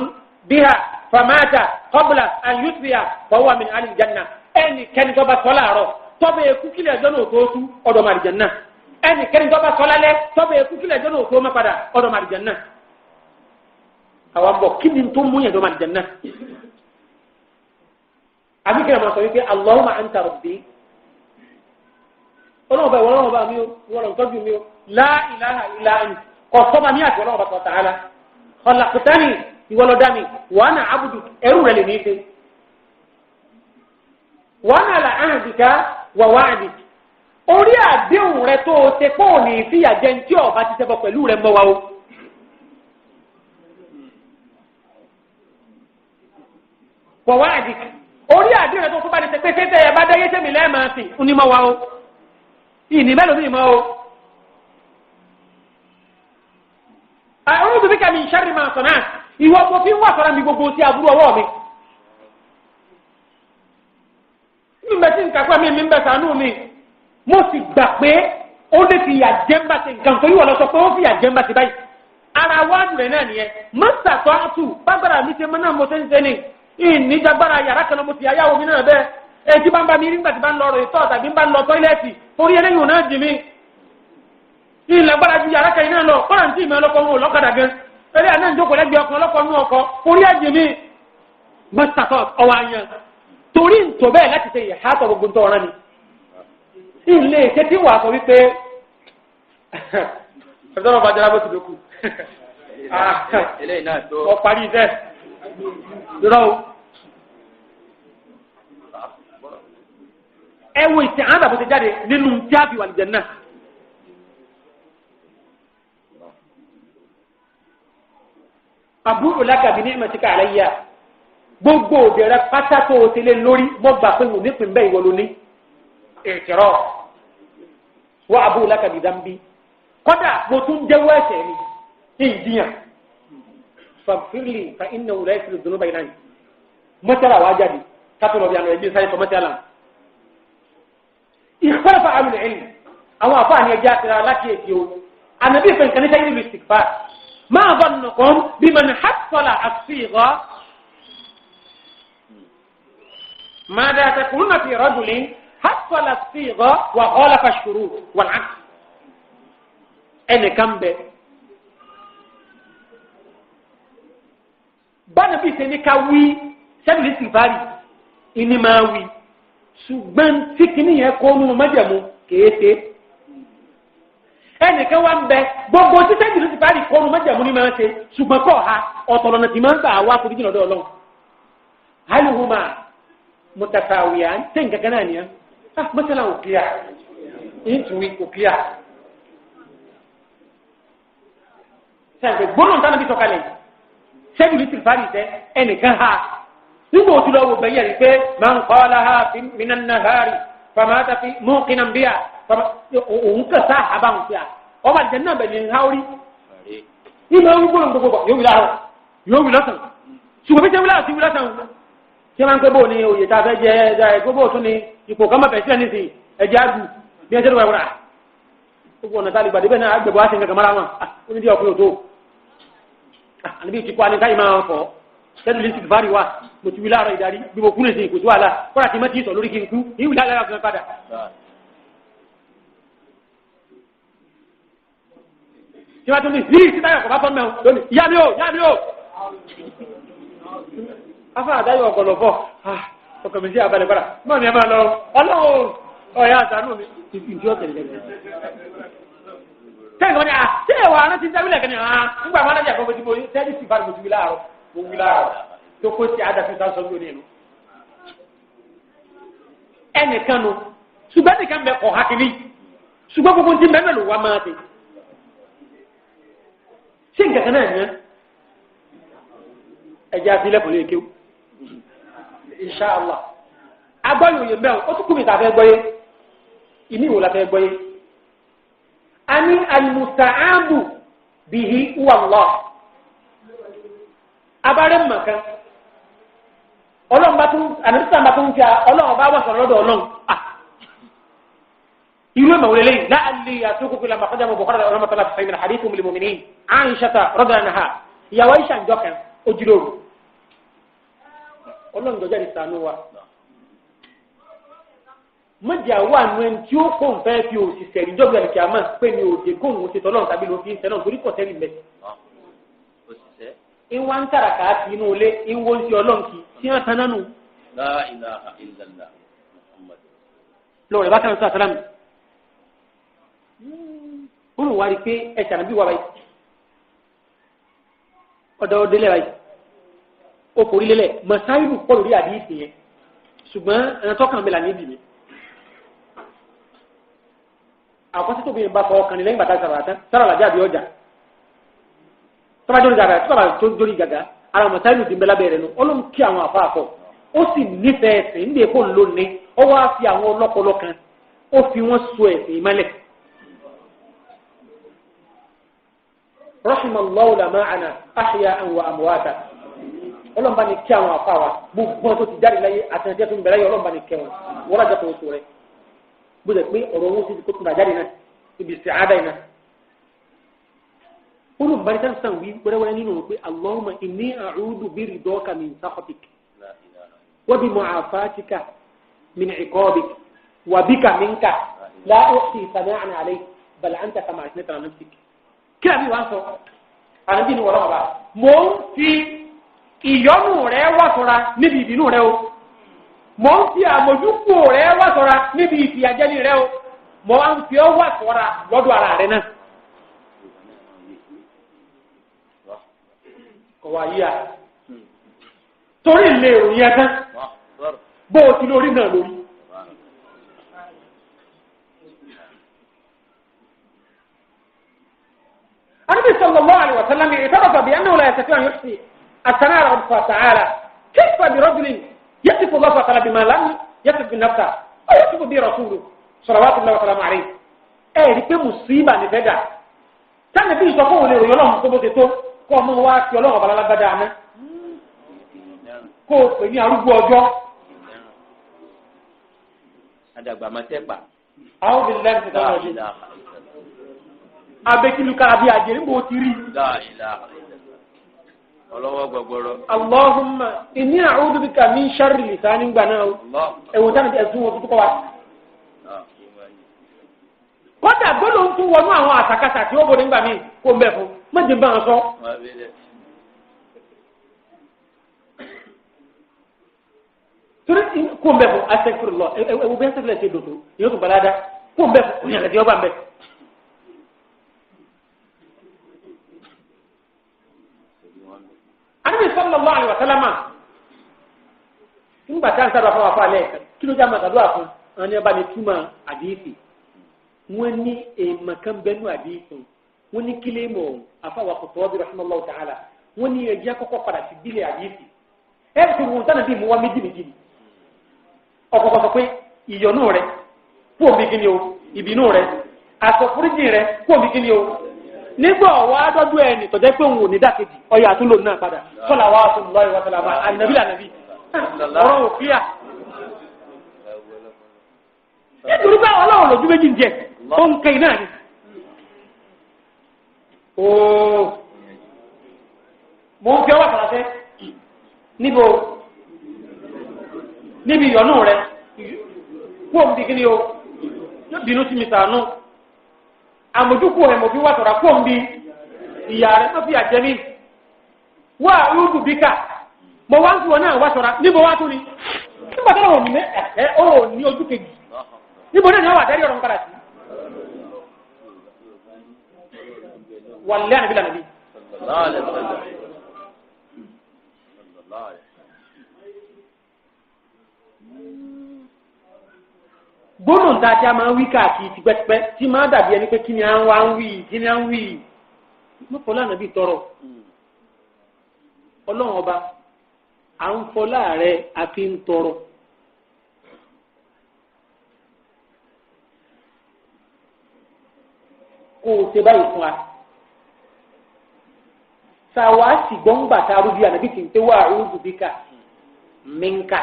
Speaker 1: بها فمات قبل أن يسبي فهو من آل الجنة. أني كان جبا صلاة طب يكون كلا جنو توسو أدم الجنة. أني كان جبا صلاة طب يكون كلا جنو توما بدا أدم الجنة. أوامبو كم توم مو يدم الجنة. àbí kí ẹ máa sọ wípé Allahumma anta rabbi ọlọ́run bá mi ó wọ́n tọ́jú mi ó la ilaha illa anta kò sọ́ba ní àti ọlọ́run bá tọ́ ta'ala khalaqtani ìwọlọ́dá mi wa ana abdu ẹrú rẹ̀ lè ní ife wa ana ala ahdika wa wa'dika orí àdéhùn rẹ̀ tó o ṣe pọ̀ ní ìfìyà jẹ ní tí ọba ti ṣẹbọ pẹ̀lú rẹ̀ mọ́ wa o. wa wa'dika orí àdéhùn tó bá ní ṣe pé tẹ́tẹ́ ẹ̀ bá dáyé tẹ́mi lẹ́ẹ̀máa sìn ń ní mọ́ wa o ìní mélòó ní ìmọ̀ o. a'udhu bika min sharri ma sana'tu ìwọ mo fi ń wà fara mi gbogbo sí aburú ọwọ́ mi. nígbà tí nǹkan pẹ́ mi ń bẹ̀ sànú mi mo sì gbà pé ó lè fi ìyà jẹ́mbà sí nǹkan tó yíwọ lọ sọ pé ó fi ìyà jẹ́mbà sí báyìí. ara wájú rẹ̀ náà nìyẹn mọ́sàtọ́ àtù bágbára mi ṣe mọ́ náà mo ṣe ń ṣe ni ìníjàgbára yàrá kan mo ti ayáwo mi náà bẹ́ẹ̀ ẹtí bá ń bá mi nígbà tí bá ń lọ rẹ̀ tọ́ tàbí bá ń lọ tọ́ílẹ̀tì orí ẹlẹ́yìn ò náà jì mí ìlàgbára ju yàrá kan iná lọ kọ́ra ní tí ìmọ̀ ọlọ́kọ̀ ń wò lọ́kadà gan eré àná ìjókòó lẹ́gbẹ̀ẹ́ ọkọ̀ ọlọ́kọ̀ nú ọkọ̀ orí ẹ̀jì mi mọ́sàtọ̀ ọwọ́ àyàn torí ntò bẹ́ẹ̀ láti ṣe ìhàtọ̀ gbogbo ntọ́ ọ̀rán ni ilé iṣẹ́ tí wà sọ wípé ẹ̀dọ́rọ̀ bá jẹ́ra bó ti dókù ọ parí iṣẹ́ lọ́wọ́ ẹ wo ìsìn àwọn àbàbò ti jáde nínú jáàbì wà lìjẹ̀ náà àbúrò lákàbí ní ìmọ̀tíkà àlàyé gbogbo òbẹ̀rẹ̀ pátá tó o ti lé lórí mọ́ gbà pé wò nípìn bẹ́ẹ̀ ìwọ ló ní ìkìrọ̀ wọ́n àbúrò lákàbí dáńbí kọ́dà mo tún jẹ́wọ́ ẹ̀ṣẹ̀ mi ní ìdíyàn fàfírìlì fa iná wùlẹ̀ ìfìlì dùnú báyìí náà mọ́tàlá wàá jáde kátó lọ́ọ́ bí àwọn ẹbí sáyé sọ mọ́tàlá. ìfọ́nfà àlùlẹ̀ ẹ̀lì àwọn àfáàní ẹja àtìrà láti èdè o ànàbí ìfẹ́ nǹkan ní sáyé nílùú ìsìkfà máa bọ̀ nùkọ́m bí mọ̀ ní hàtọ́là àfihàn ماذا تقولون في رجل حصل الصيغة وخالف الشروط والعكس ẹnì kan bẹ báni bí sẹni ká wí sẹ́bìlì sìfárì ìní máa wí ṣùgbọ́n tí kìíní yẹn kó nínú májẹ̀mú kéèké ẹnì kan wá ń bẹ gbogbo tí sẹ́bìlì sìfárì kó nínú májẹ̀mú ní máa ń ṣe ṣùgbọ́n kọ́ ha ọ̀tọ̀lọ́nà tí máa ń gbà wá foríjì lọ́dọ̀ Ọlọ́run hálùhùmá mutasawiyan tẹ́ǹkà kan náà ni mọ́sálà òkìyà ìtùwí òkìyà sẹ́ǹkà gbọ́nà tánà bí sọ́kalẹ̀ sẹ́bìlì sìfárì tẹ́ ẹnìkan ha nígbà òtún lọ́wọ́ bẹ̀yẹ̀ rí pé man qalaha minan nahari famata fi muqinan biha òun kà sá àbáhùn sí à ọba àjẹ náà bẹ̀ ní haúrí ìmọ̀ ń gbọ́nà gbogbo yóò wí láàárọ̀ yóò wí lọ́sàn ṣùgbọ́n bí sẹ́wìlá àti wí lọ́sàn tí wọ́n ń pẹ́ bò ní oyè tá a fẹ́ jẹ ẹ̀ gbogbo tún ni ipò kan mọ̀ fẹ́ sílẹ̀ nísìnyí ẹ̀jẹ̀ àdù bí ẹ ṣe lè wẹ̀ wúrà gbogbo ọ̀nà tálígbà débẹ̀ náà àgbẹ̀bọ̀ á ti ń kankan mọ́ra wọn ó ní bí ọkùnrin òtó àníbi ìtìkọ́ àní káyìí máa ń fọ́ tẹ́lú lè ti bari wa mo ti wí láàárọ̀ ìdarí bí mo kú lè ṣe kò sí wàhálà kọ́ra tí mo ti sọ lórí kí n kú ìwé lára kan padà. tí wọ́n tún ní ní ìsítayọ̀ kọ̀ bá tọ́ mẹ́wọ̀n lónìí ìyá mi o. afa àdáyọ̀ ọ̀gọ̀lọ̀bọ̀ ọkọ̀ mi sí abalẹ̀ padà mọ́ mi ẹ máa lọ ọlọ́run ọ̀yà àtànú mi ìjọ tẹ̀lé tẹ́lẹ̀ wọ́n ni ṣé ẹ̀wà aná ti ń dábìlẹ̀ kẹ́ni nígbà máa ń dájà fún mo ti tẹ́lẹ̀ sí bá mo ti wí láàárọ̀ mo wí láàárọ̀ tó kó sí àdàfi sáà sọ lónìí nù. ẹnìkan nu ṣùgbọ́n nìkan bẹ kọ̀ hakiri ṣùgbọ́n gbogbo ti mẹ́mẹ́ ló wá máa dé. ṣé nǹkan kan náà yẹn ẹ̀jẹ̀ àfilẹ̀ kò lè kéwù inṣàlá agbọ́yò yẹn bẹ́ẹ̀ ó tún kú mi tà fẹ́ gbọ́yé ìní ìwò la fẹ́ gbọ́yé. ani almusta'abu bihi huwa Allah abare makan Ọlọ́run bá tún anisa bá tún fi Ọlọ́run bá wà sọ̀rọ̀ lọ́dọ̀ Ọlọ́run irú ma wele la alli yatuku fil maqdam bukhari rahmatullah fi min hadithum lil mu'minin Aisha radhiyallahu anha ya Aisha njokan ojiro Ọlọ́run do jari sanu wa mọ̀jà wà nù ẹni tí ó kó nfẹ́ fi òṣìṣẹ́ ìjọba ìkẹ́ àmọ́ pé ní òde kóhùn ti tọ́lọ́run tàbí ló fi ń sẹ́nà torí kò tẹ́lẹ̀ mẹ́. ìwà ń tàrà káàkiri inú ilé ìwọ ń ti ọlọ́run kì tí wọ́n tan nánu.
Speaker 2: La ilaha illallah Muhammad.
Speaker 1: lọ́wọ́ ìbátan sọ àtàlámù. ó lù wá rí i pé ẹ̀ṣẹ̀ ànábì wà báyìí. ọ̀dọ̀ ọdẹ lẹ́ báyìí. ó forí lélẹ̀ mọ̀sáìlù pọ̀ lórí àdìsí yẹn ṣùgbọ́n ẹ̀rọ mi là ní ìbí mi. àkọsí tó bí n bá fọ ọkàn ní lẹ́yìn bàtà sára làjà àbí ọjà tọ́ba jórí gàgà tọ́ba tó jórí gàgà ara mọ̀sáìlù ti ń bẹ lábẹ́ rẹ̀ nù ọlọ́run kí àwọn àfáàfọ́ ó sì nífẹ̀ẹ́ ẹ̀sìn níbi èkó ńlónìí ó wá fi àwọn ọlọ́pọlọ kan ó fi wọ́n so ẹ̀sìn ìmọ́lẹ̀. rahimallahu lama'ana ahya'an wa amwata ọlọ́run bá ní kí àwọn àfáàwà gbogbo tó ti jáde láyé àtẹnudẹ́ tó ń bẹ láyé ọlọ́run bá ní kẹ́ wọn wọ́n lájà tó so rẹ̀ bóde pé ọ̀rọ̀ owó títí kó tún àjáde náà ibi ìsìn àádá iná. olùbárí tá ń sàn wí wẹ́rẹ́wẹ́rẹ́ nínú pé Allahumma inni a'udhu bi ridaka min sakhatik wa bi mu'afatika min 'iqabik wa bika minka la uhsi sana'an 'alayk bal anta kama athnayta 'ala nafsik. kí àbí wàá sọ àbí ni wọ́n bá mò ń fi ìyọ́nú rẹ̀ wà sọ́ra níbi ìbínú rẹ̀ o. mọ̀ ń fi àmójúkú rẹ̀ wá sọ́ra níbi ìfìyàjẹ́ni rẹ̀ o mọ̀ á ń fi ọ́ wá sọ́ra lọ́dọ̀ ara rẹ̀ náà. kọ̀ wá yíya torí ilé ìròyìn ẹ̀ tán bó o ti lórí náà lórí. Ànábì sallallahu alaihi wa sallam i'tarafa bi annahu la yastati'u an yuhsi as-sana'a rabbihi ta'ala kayfa bi rajulin يصف الله تعالى بما لم يصف بنفسه أو يصف به رسوله صلوات الله وسلامه عليه rí pé mùsíbà ní fẹ́ dà sáà bí ìsọfún òun lè ròyìn ọlọ́run tó bó ti tó kó ọmọ wa kí ọlọ́run ọba lágbádá àná kó o pè ní arúgbó ọjọ́.
Speaker 2: adàgbà máa tẹ́ pa.
Speaker 1: àwọn obìnrin lẹ́nu ti dáná ọdún abẹ́kílùkà àbí àjẹ́ níbo ti rí.
Speaker 2: ọlọ́wọ́ gbọgbọrọ.
Speaker 1: Allahumma inni a'udhu bika min sharri lisani gbà náà o. ẹ̀wọ̀n táwọn ti ẹ̀sùn wọn tó kọ́ wa. kọ́dà gbọ́dọ̀ ń tún wọnú àwọn àtàkàtà tí ó bọ̀ nígbà míì kó ń bẹ̀ fún méjì bá wọn sọ. torí kó ń bẹ̀ fún astaghfirullah ẹ̀wọ̀n bẹ́ẹ̀ sẹ́fìlẹ̀ ṣe dòdò yóò tún balada kó ń bẹ̀ fún òyìnbó tí wọ́n bá ń bẹ̀. Ànábì sallallahu alaihi wa sallam nígbà tí a ń sábà fún wa fún alẹ́ ẹ̀ka kí ló já máa ṣàdúrà fún àwọn ẹni ọba ní túmọ̀ àdìsí wọ́n ní èèmọ̀ kan bẹ́nu àdìsí wọ́n ní kílé mọ̀ àfàwà Khuttabi rahimahullahu ta'ala wọ́n ní ẹjẹ́ kọ́kọ́ padà sí bílẹ̀ àdìsí ẹ̀ fi wọn tánà bí mo wá méjì méjì ọ̀kọ̀ọ̀kọ̀ sọ pé ìyọnú rẹ fún omi kí ni o ìbínú rẹ àsọfúríjì rẹ fún omi kí ni o nígbà ọ̀wọ́ adọ́dún ẹni tọ̀jẹ́ pé òun ò ní dákejì ọyà àtúnlò náà padà sọ́là wa sọ̀rọ̀ lọ́yẹ̀ wa sọ̀là máa ànàbí lànàbí ọ̀rọ̀ òfíà nítorí pé ọlọ́run lójú méjì ń jẹ ó ń kẹ́ iná ni ooo mo ń fi ọwọ́ àtàlàfẹ́ níbo níbi ìyọnú rẹ kó o ń bí kí ni o yóò bínú sí mi sànú àmójúkú ẹ̀ mo fi wá sọ̀rọ̀ kó o ń bí ìyá rẹ tó fi àjẹmí wá rúdù bíkà mo wá ń fi wọn náà wá sọ̀rọ̀ níbo wá tún ni nígbà tó lọ́wọ́ mi ó ní ojú kejì níbo náà ni wọ́n wà dárí ọ̀rọ̀ ń padà sí. wàlẹ́ ànábì lànàbí. gbóná ta tí a máa ń wí káàkiri tipẹ́tipẹ́ tí máa dàbí ẹni pé kí ni à ń wá ń wí kí ni à ń wí mọ́kọ́ lànàbí tọrọ ọlọ́run ọba à ń fọ láàrẹ àfi ń tọrọ. kó o ṣe báyìí fún wa sáwa sì gbọ́ngbà tá a rúbi ànábì tí ń pé wà rúbi bíkà mínká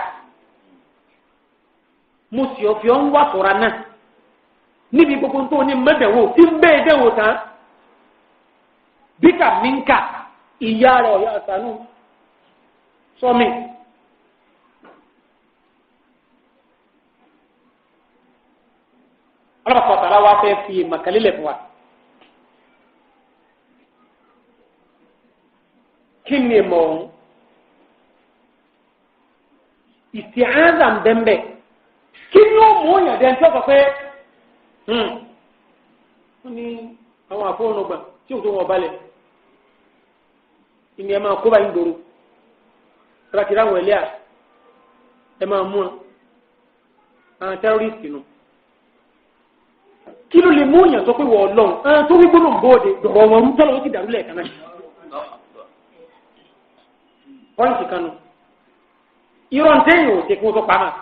Speaker 1: mo sì ọ̀fi ọ̀ ń wà sọ̀ra náà níbi gbogbo tó ní mẹ́dẹ̀wò tí ń bẹ́ẹ̀ dẹ̀wò tán bíkà mínká ìyá rẹ̀ ọ̀yà àtànú sọ́mi. ọlọ́pàá tààrà wa fẹ́ fi màkàlélẹ̀ fún wa. kí ni mọ̀ ọ́n ìsìáńdà ń bẹ́ńbẹ́ kí ni ó mú òyìn àdé ẹni tí ó sọ pé wọ́n ní àwọn àfọwọ́nùgbà tí òun tó wọ́n balẹ̀ ìní ẹ̀ máa kó báyìí gbòòrò tàbí ráwọn ẹlẹ́à ẹ̀ máa mú àwọn tẹ́rọ́rìsì nù kí ló lè mú òyìn tó pé wọ́n ọlọ́run àwọn tó wí gbóná ń bóde dọ̀rọ̀ wọn rú tọ́lọ́ ó ti dàrú lẹ́ẹ̀kan náà. pọ́ǹtì kanu irọ́ ntẹ́yìn ò ṣe kí wọ́n tó pa máa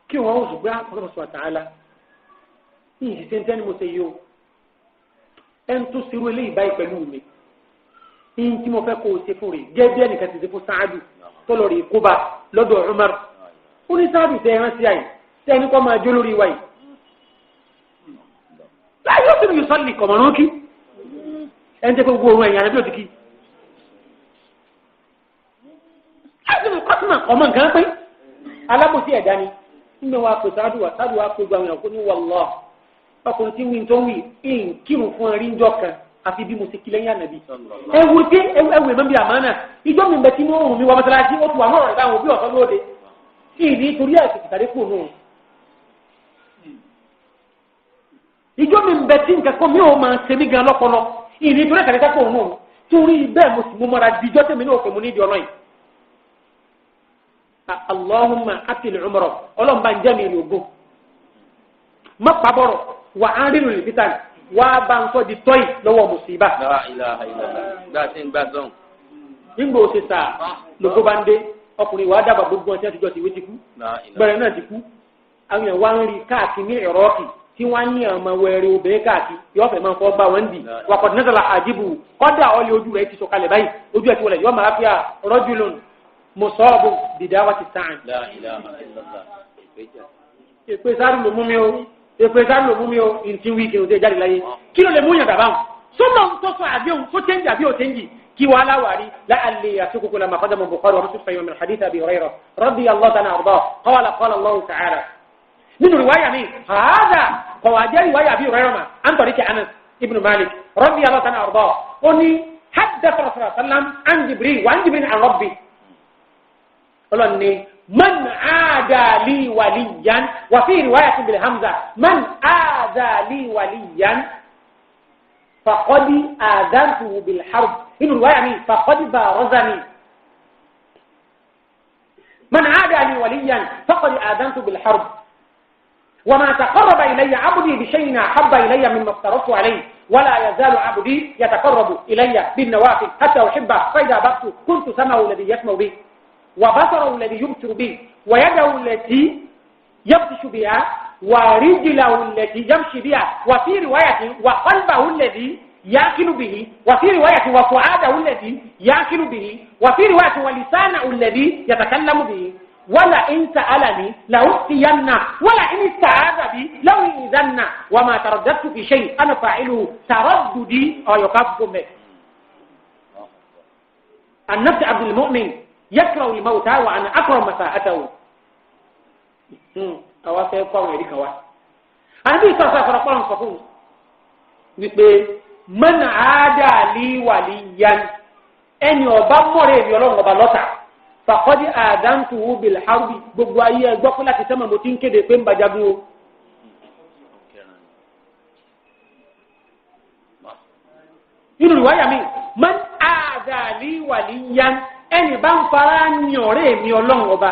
Speaker 1: kí wọ́n ó ṣùgbọ́n ọlọ́pàá àtàlà ní ìṣiṣẹ́ ntẹ́ni mo ṣe yìí o ẹni tó ṣerú eléyìí báyìí pẹ̀lú mi ní tí mo fẹ́ kó o ṣe fún rè gẹ́gẹ́ ẹnìkan ti ṣe fún sáádù tọ́lọ̀ rè kóbá lọ́dọ̀ Umar ó ní sáádù tẹ ẹran sí àyè tẹ ẹni kọ́ máa jó lórí wáyé láyé ó sì ní sọ́ọ̀lì kọ̀mọ̀rán kí ẹni tẹ́ gbogbo ohun ẹ̀yìn àrẹ́bí òdìkí kọ́sùmà ọmọ nǹkan pé alábòsí ẹ̀dá ni nínú wa pè sáàdùwà pé gbàmù ìyàwó ní wàllọ́ ọkùnrin tí wíń tó ń wí ń kírun fún ẹrí ńjọ kan àfi bí mo ti kí lẹ́yìn ànàbí. ẹwù tí ẹwù ẹ̀mọ́ bí àmánà ìjọ mi bẹ tí mo rùn mi wà mọ́sálásí ó ti wà náà rẹ̀ láwọn òbí ọ̀sán lóde kí ìdí torí ẹ̀sìn ìtàdé kù nù. ìjọ mi bẹ tí nǹkan kan mi ò máa ṣe mí gan lọ́pọlọ ìdí torí ẹ̀sìn kù nù torí bẹ́ẹ̀ mo sì mú mọ́ra díjọ́ tẹ̀mí náà òkè mo ní ìdí ọ̀nà yìí. Allahumma atil umrah ọlọ́run bá ń jẹ́ mi ìlú ogun má pàbọ̀rọ̀ wà á rí lórí fitan wà á bá ń sọ di tọ́yì lọ́wọ́ mùsíbà.
Speaker 2: gbà tí ń gbà sọ́hùn.
Speaker 1: nígbà òsè sà lóko bá ń dé ọkùnrin wà á dábàá gbogbo ọtí àtijọ́ ti wé ti kú gbẹ̀rẹ̀ náà ti kú àwọn èèyàn wá ń rí káàkiri ní Iraki tí wọ́n á ní ọmọ wẹ̀rẹ̀ obìnrin káàkiri yóò fẹ́ máa fọ́ bá wọn dì wà kọ̀dọ̀ nẹ́sàlá àjíbù kọ́dà ọ̀lẹ́ ojú rẹ̀ ti sọ̀kalẹ̀ báyìí ojú ẹ̀ ti wọlé yọ máa fi rajulun musaabu bidawati sa'an.
Speaker 2: La ilaha illallah.
Speaker 1: Èpè sáré ló mú mi o ntí wíìkì òde jáde láyé kí ló lè mú yàn dàbà wọn. sọ́nà ń tọ́sọ àdéhùn tó tẹ́ǹjì àbí òtẹ́ǹjì kí wàá láwàárí láàlẹ́ àtúkùkù làmà qadama Bukhari wa Muslim fayọ̀ min hadith Abi Hurairah radiyallahu ta'ala anhu qala qala Allahu ta'ala. nínú riwaya mi hàdà kọ̀wájẹ́ riwaya Abi Hurairah mà à ń tọ̀rí kí Anas ibn Malik radiyallahu ta'ala anhu ó ní haddatha Rasulullah sallam an Jibril wa an Jibril an Rabbi. ọlọ́ni man aadali waliyan wa fi riwayatin bil hamza man aadali waliyan faqad aadantuhu bil harb inú riwaya mi faqad barazani man aadali waliyan faqad aadantuhu bil harb وما تقرب إلي عبدي بشيء أحب إلي مما افترضت عليه ولا يزال عبدي يتقرب إلي بالنوافل حتى أحبه فإذا أحببت كنت سمعه الذي يسمع به وبصره الذي يبصر به ويده التي يبطش بها ورجله التي يمشي بها وفي رواية وقلبه الذي يأكل به وفي رواية وفؤاده الذي يأكل به وفي رواية ولسانه الذي يتكلم به ولئن سألني لأؤتين ولئن استعاذ بي لأؤذن وما ترددت في شيء أنا فاعله ترددي أو يكافئكم به. النفس عبد المؤمن يكره الموت وأنا أكره مساءته. أو سيقوم يديك وا. أنا بيسا سأقول لكم wípé man aada li waliyan ẹni ọba mọ̀rẹ́ èmi ọlọ́run ọba lọ́tà fàkọ́dí àdántùwú bil harbi gbogbo ayé ẹgbọ́ pé láti sẹ́mọ̀ mo ti ń kéde pé ń bàjágún o. inú ìwáyà mi man aada li waliyan ẹni bá ń fara ní ọ̀rẹ́ èmi ọlọ́run ọba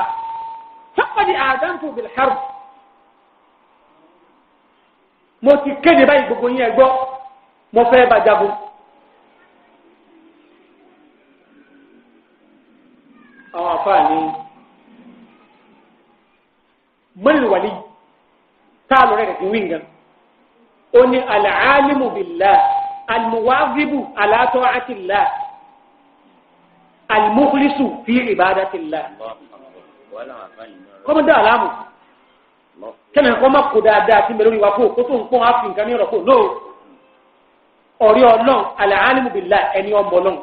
Speaker 1: fàkọ́dí àdántùwú bil harbi mo ti kéde báyìí gbogbo yín ẹgbọ́ mo fẹ́ bá jagun. àwọn àfààní mọ́lìwàlì táàlù rẹ̀ ti wí nǹkan ó ní al-alimu billah al-muwazibu ala ta'atillah al-mukhlisu fi ibadatillah. kọ́mọdé àlámù kẹ́nà kọ́ má kó dáadáa sí mẹ́lórí wa kó tó ń pọ́n á fi nǹkan ní ọ̀rọ̀ kó lóò ọ̀rí ọlọ́run al-alimu billah ẹni ọmọ ọlọ́run.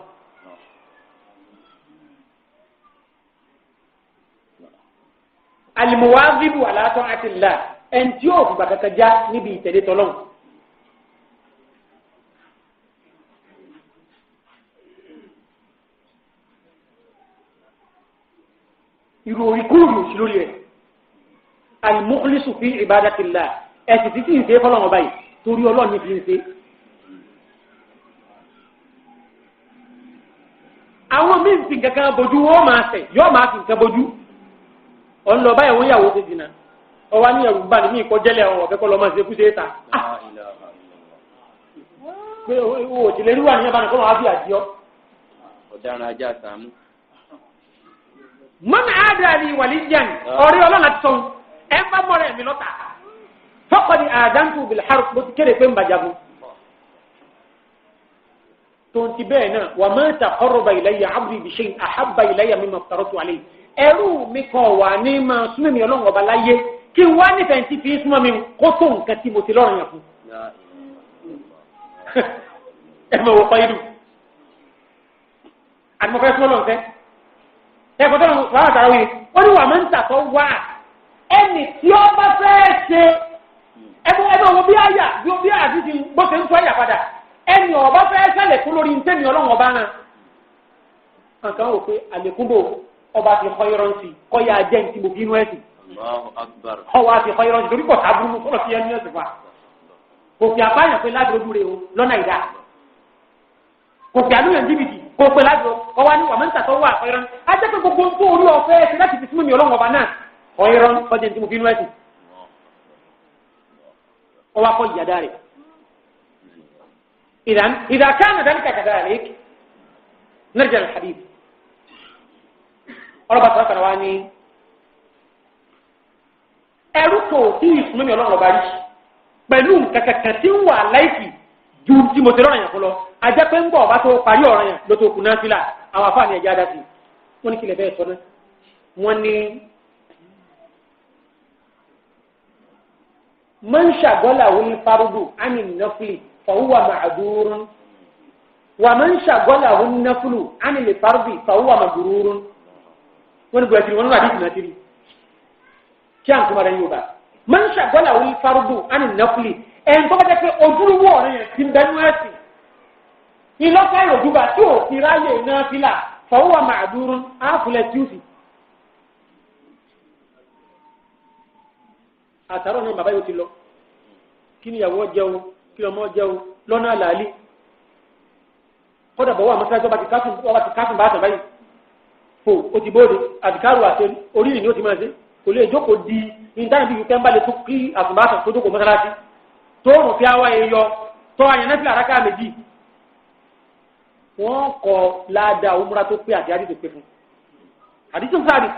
Speaker 1: al-muwazibu ala ta'atillah ẹni tí yóò fi bàkàkà já níbi ìtẹ̀lé tọ́lọ́run. irú orí kúrò sí lórí rẹ̀ al-mukhlisu fi ibadatillah ẹ̀sì títí ń ṣe fọ́lọ́run báyìí torí ọlọ́run ní fi ń ṣe. àwọn míì fi nǹkan bojú wọ́n máa tẹ̀ yọ́ máa fi nǹkan bojú ọ̀n lọ báyìí wọ́n yàwó ti dìnnà ọwọ́ ní ẹ̀rù bá ní ìkọjẹ́lẹ̀ ọ̀hún ọ̀fẹ́ kọ́ lọ́ máa ṣe kú ṣe é ta. pé o ò tìlẹ̀ ríwà níyẹn bá ní kọ́ máa fi àjíọ́.
Speaker 2: ọ̀daràn ajá sàmú.
Speaker 1: mọ́nà àdáni waliyan ọ̀rẹ́ ọlọ́run àti sọ́n ẹ̀ ń bá mọ́rẹ̀ mi lọ́ta faqad adantu bil harb bó ti kéde pé ń bàjágun. tonti bẹ́ẹ̀ náà wa ma taqarraba ilayya abdi bi shay'in ahabba ilayya mimma aftaratu alayhi ẹrú mi kan wà ní máa súnmọ́ mi ọlọ́run ọba láyé kí n wá nífẹ̀ẹ́ tí fi súnmọ́ mi kó tó nǹkan tí mo ti lọ́rùn yàn fún. ẹ mọ̀ wọ́n pàyẹ́dù àti mo fẹ́ súnmọ́ lọ́n fẹ́ ẹ kò tó lọ́n wà á tàrà wí ó ní wà máa ń tàkọ́ wá ẹnì tí ó bá fẹ́ ṣe ẹbí ọmọ bí àyà bí àti ti bó ṣe ń tó àyà padà ẹnì ọba fẹ́ sẹ́lẹ̀ kú lórí ntẹ́mi ọlọ́run ọba náà nǹkan wò pé àlékúndò ọba ti kọ́yọ́rọ́nsì kọ́yà jẹ́ ní ti mo bínú ẹ̀sìn. ọwọ́ àti kọ́yọ́rọ́nsì torí pọ̀ sábúrú fọlọ́ fi ẹni ẹ̀sìn wa. kò fi àbáyàn pé láti ojú rẹ̀ o lọ́nà ìdá. kò fi àlùyàn jìbìtì kò pé láti ọwọ́ ní wàmẹ́ńtà tó wà kọ́yọ́rọ́nsì. a jẹ́ pé gbogbo tó orí ọ̀fẹ́ ẹ̀sìn láti fi súnmọ́ mi ọlọ́run ọba náà kọ́yọ́rọ́nsì kọjá ní ti mo bínú ẹ̀sìn. ọwọ́ akọ ìyàdá rẹ̀. إذا كان ذلك كذلك نرجع للحديث ọlọ́ba tó kàn wá ní ẹrú tó tí ìsúnmọ́mí ọlọ́run ọba rí pẹ̀lú kẹ̀kẹ́ tí ń wà láìsí ju tí mo ti rọrùn yẹn fún lọ ajẹ́ pé ń bọ̀ ọba tó parí ọ̀rọ̀ yẹn ló tó kù náà sílà àwọn afáàní ẹ̀jẹ̀ adá sí wọ́n ní kílẹ̀ bẹ́ẹ̀ sọ náà wọ́n ní man shaghalahu al-fardu 'ani an-nafli fa huwa ma'durun wa man shaghalahu an-naflu 'ani al-fardi fa huwa maghrurun wọ́n ní bùrẹ́tìrì wọ́n ní àdìsí náà tìrì kí à ń kúmọ̀ rẹ̀ yóò bá máa ń ṣàgbọ́là wí fárúdù ánì nàfúlì ẹ̀ ń tọ́ka jẹ́ pé ojúlówó ọ̀rẹ́ yẹn ti ń bẹnu ẹ̀sìn ìlọ́fà ìròjúbà tí ò fi ráyè náà fílà fọwọ́ màdúrún áfúlẹ̀ tí ó sì. àtàrọ̀ náà bàbá yóò ti lọ kí ni ìyàwó jẹun kí ọmọ jẹun lọ́nà àlàálí kọ́dà bọ̀ wà mọ́sálásí ọba ti káfùn bá àtàbáyé fò ó ti bóde àdìkárò àti orílẹ̀ ni ó ti máa ṣe kò lè jókòó di ìdáhùn bí wípé ń bá lè tún kí àtúbàtà tó jókòó mọ́sálásí tó rùn fi àwa èèyọ tó àyàn náà fi àrákà méjì wọ́n kọ ládàá òmùra tó pé àti àdìsí tó pé fún àdìsí ń sáàdì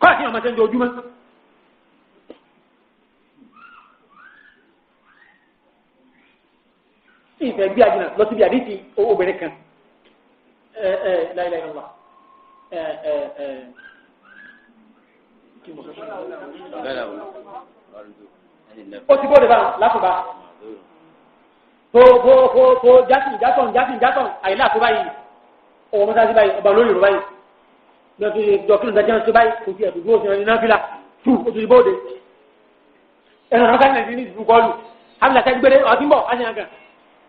Speaker 1: kọ́ àti ọmọ sẹ́ńdẹ̀ ojúmọ́. ìfẹ́ gbé àjìnà lọ síbi àdìsí obìnrin kan láìláì lọ́wọ́ ó ti bóde báwọn látọ̀bá tó jásìn àyílá tó báyìí ọwọ́ mọ́sá sí báyìí ọba lórí ìrọ̀ báyìí lọ́tọ́ jọkínú dájá sí báyìí kò fi ẹ̀dùgbò òsìn ẹni náà fílà fún ó ti bóde ẹ̀rọ ọ̀gá nàìjíríà ní ìdìbò kọlù hàmìlà tẹ́ gbére ọtí ń bọ̀ á sì hàn kàn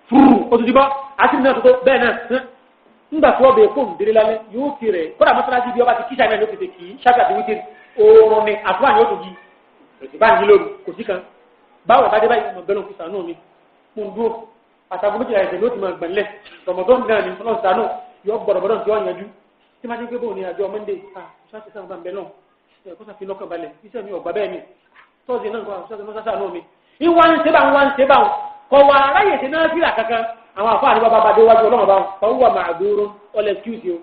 Speaker 1: fún ó ti bọ́ àti náà tó bẹ́ẹ̀ náà nígbà tí wọ́n bẹ̀ fóònù délé lálẹ́ yóò fi rẹ̀ kódà mọ́sálásí bí ọba ti kíṣà náà ló tètè kì í ṣáàtì àti wíkì oorun ni àtúwà ni ó tó yí ìbáyìí lóru kò sí kan báwo bá dé báyìí ọmọ bẹ́ẹ̀ ló fi sànú mi mo ń dúró àtàkùn méjìlá ẹ̀sẹ̀ ló ti máa gbẹ̀lẹ̀ tọmọdún náà ni ọlọ́run sànú yọ gbọ̀dọ̀gbọ̀dọ̀ tí wọ́n yanjú tí máa ń gbé bóun ní àjọ monday ṣáàtì sáà bá ń bẹ náà kó sàfi lọ́kàn balẹ̀ iṣẹ́ mi ọ̀gbà bẹ́ẹ̀ ni tọ́sí náà kọ́ ṣáàtì mọ́sá sànú mi ìwà ń ṣe bá kọ̀ wà ráyè ṣe náà fìlà kankan àwọn àfáà ní bàbá bàdé wájú ọlọ́run bá wọn fọwọ́ máa dúró ọlẹ́ excuse you